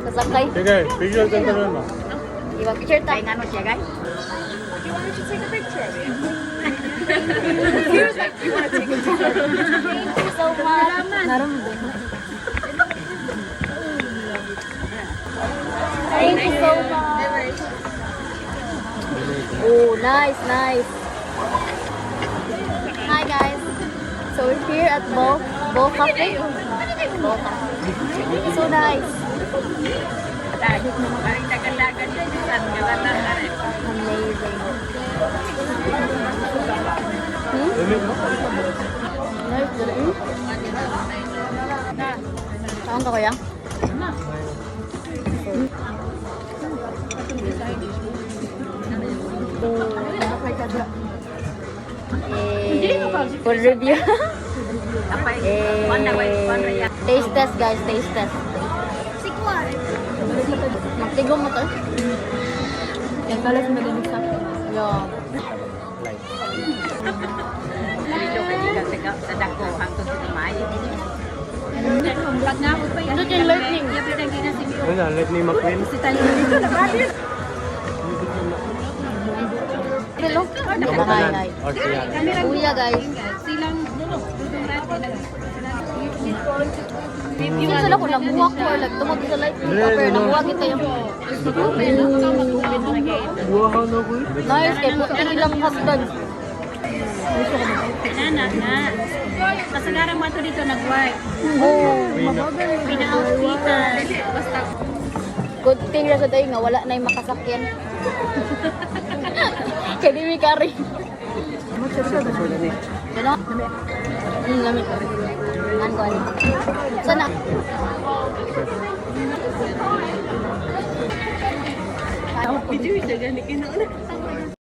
Kasakay. Sige, picture ka naman mo. Ibang picture tayo. Kaya nga siya, guys. You want to take a picture? Thank you so much. Thank you so much. Oh, nice, nice. Hi guys. So we're here at Bo Cafe. Bo Cafe. So nice. Tayo mo makarita-kalagan dyan. Saan ka ba na? Amazing. Nice, dali. Saan ka kaya? For review. Taste test guys, taste test. Magtigong mo to? Yung kalas malinig sa yung Dito kayo sa dako hangtod sa May. ito yung learning. Ano, Lightning McQueen? Hello? Hi. O siya. Kuya guys. Yung sila ko namuha ko or like tumod sa light. Pero namuha kita yung Buwahan na ko nice kay puti ilang husband. Na. Kasagaran mo ito dito nag-work. Oh, Pina-hospital. Basta good thing na sa tayo nga wala na yung makasakyan. Kaya di may kari. Gano? Lamit. Ano? Sana? video ito gani kinauna.